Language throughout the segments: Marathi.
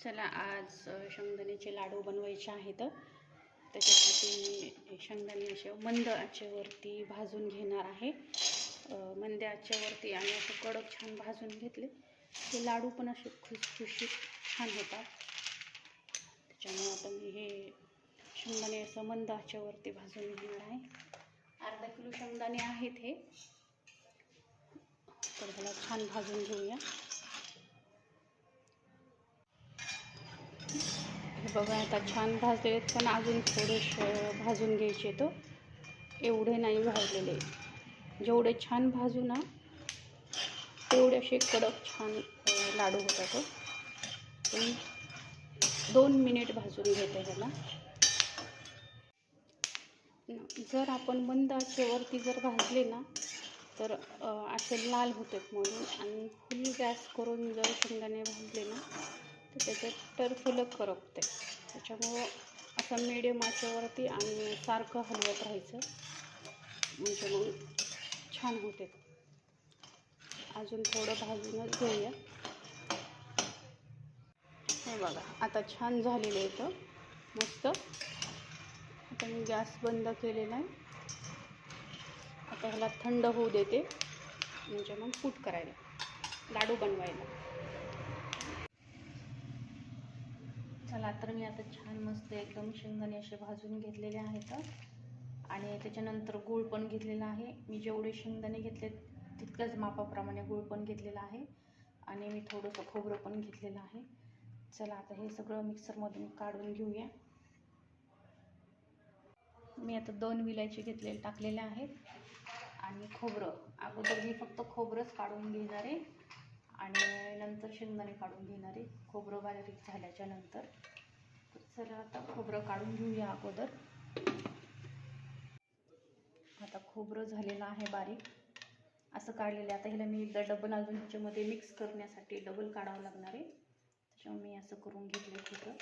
चला आज शेंगदाण्याचे लाडू बनवायचे आहेत। त्याच्यासाठी मी शेंगदाणे असे मंद आचेवरती भाजून घेणार आहे। मंद आचेवरती आणि असे कडक छान भाजून घेतले ते लाडू पण असे खुसखुशीत छान होतात। त्याच्यामुळे आता मी हे शेंगदाणे असं मंद आचेवरती भाजून घेणार आहे। अर्धा किलो शेंगदाणे आहेत हे, तर ह्याला छान भाजून घेऊया। बघा आता छान भाजलेत, पण अजून थोडेसे भाजून घ्यायचे, तो एवढे नाही भाजलेले। जेवढे छान भाजू ना तेवढे असे कडक छान लाडू होतात। पण 2 मिनिट भाजून घेते ह्याला। जर आपण मंद आचेवरती जर भाजले ना तर असे लाल होतात म्हणून, आणि फुल गॅस करून जर शेंगदाणे भाजले ना तर त्याच्यात टरफुलं करपते। त्याच्यामुळं असं मीडियम आचेवरती आणि सारखं हलवत राहायचं, म्हणजे मग छान होते। अजून थोडं भाजूनच घेऊया। हे बघा आता छान झालेलं आहे तर मस्त। आता मी गॅस बंद केलेला आहे। आता ह्याला थंड होऊ देते, म्हणजे मग कूट करायला, लाडू बनवायला। चला तर मी आता छान मस्त एकदम शेंगदाणे असे भाजून घेतलेले आहेत, आणि त्याच्यानंतर गूळ पण घेतलेला आहे। मी जेवढे शेंगदाणे घेतले तितकंच मापाप्रमाणे गूळ पण घेतलेला आहे, आणि मी थोडंसं खोबरं पण घेतलेलं आहे। चला आता हे सगळं मिक्सरमधून काढून घेऊया। मी आता 2 विलायची टाकलेले आहेत, आणि खोबरं अगोदर मी फक्त खोबरंच काढून घेणार आहे, आणि नंतर शेंगदाणे काढून घेणार आहे खोबरं बारीक झाल्याच्या नंतर। तर चला आता खोबरं काढून घेऊया अगोदर। आता खोबरं झालेलं आहे बारीक असं काढलेलं। आता ह्याला मी एकदा डबल अजून ह्याच्यामध्ये मिक्स करण्यासाठी डबल काढावं लागणार आहे, त्याच्यामुळे मी असं करून घेतलं खोबरं।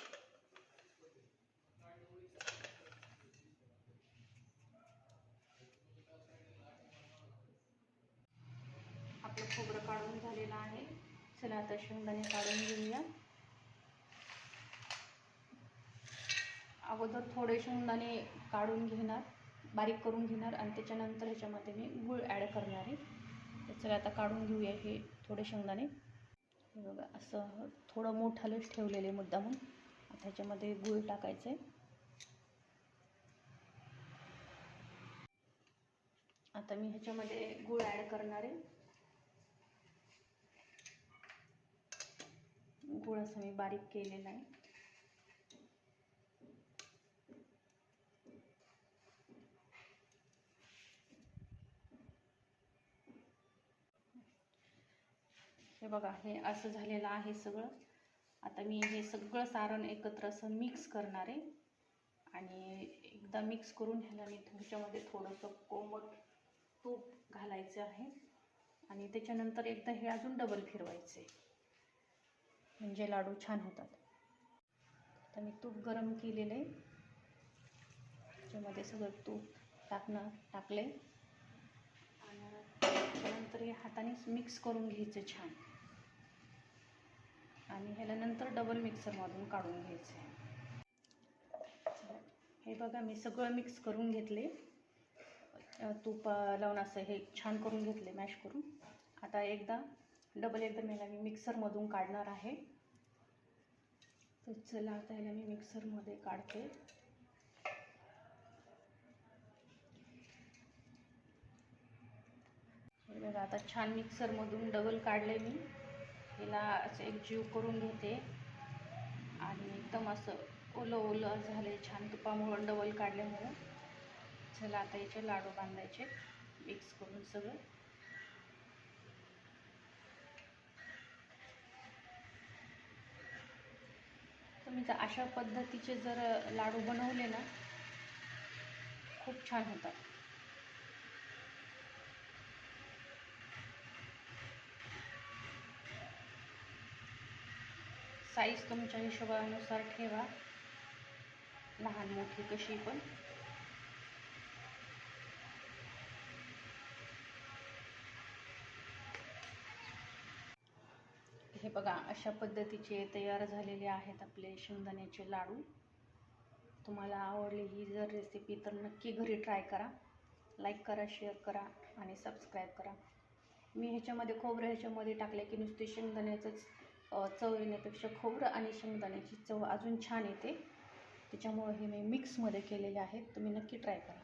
आपलं खोबरं काढून झालेलं आहे। चला आता शेंगदाणे काढून घेऊया। अगोदर थोडे शेंगदाणे काढून घेणार, बारीक करून घेणार, आणि त्याच्यानंतर ह्याच्यामध्ये मी गूळ ॲड करणार आहे। तर चला आता काढून घेऊया हे थोडे शेंगदाणे। हे बघा असं थोडं मोठालंच ठेवलेले मुद्दामून। आता ह्याच्यामध्ये गूळ टाकायचं आहे। आता मी ह्याच्यामध्ये गूळ ॲड करणार आहे। गूळ असं मी बारीक केलेला आहे। हे बघा हे असं झालेलं आहे सगळं। आता मी हे सगळं सारण एकत्र असं मिक्स करणार आहे, आणि एकदा मिक्स करून ह्याला मी ह्याच्यामध्ये थोडंसं कोमट तूप घालायचं आहे, आणि त्याच्यानंतर एकदा हे अजून डबल फिरवायचे, म्हणजे लाडू छान होतात। आता मी तूप गरम केलेलं आहे, त्याच्यामध्ये सगळं तूप टाकले, आणि त्यानंतर हे हातानेच मिक्स करून घ्यायचं छान, आणि ह्याला नंतर डबल मिक्सरमधून काढून घ्यायचं आहे। हे बघा मी सगळं मिक्स करून घेतले, तूप लावून असं हे छान करून घेतले मॅश करून। आता एकदा मी मिक्सरमधून काढणार आहे। तर चला आता ह्याला मी मिक्सरमध्ये काढते। हे बघा आता छान मिक्सरमधून डबल काढले मी। ह्याला असं एक जीव करून घेते, आणि एकदम असं ओलं ओलं झाले छान तुपामुळं डबल काढल्यामुळं। चला आता याचे लाडू बांधायचे मिक्स करून सगळं। तुम्ही जर अशा पद्धतीचे जर लाडू बनवले ना खूप छान होतात। साईज तुमच्या हिशोबानुसार ठेवा, लहान मोठी कशी पण। हे बघा अशा पद्धतीचे तयार झालेले आहेत आपले शेंगदाण्याचे लाडू. तुम्हाला आवडली ही जर रेसिपी तर नक्की घरी ट्राय करा. लाईक करा, शेअर करा आणि सबस्क्राईब करा. मी ह्याच्यामध्ये खोबरं ह्याच्यामध्ये टाकले की नुसते शेंगदाण्याचंच चव येण्यापेक्षा खोबरं आणि शेंगदाण्याची चव अजून छान येते. त्याच्यामुळे हे मी मिक्समध्ये केलेले आहेत. तुम्ही नक्की ट्राय करा.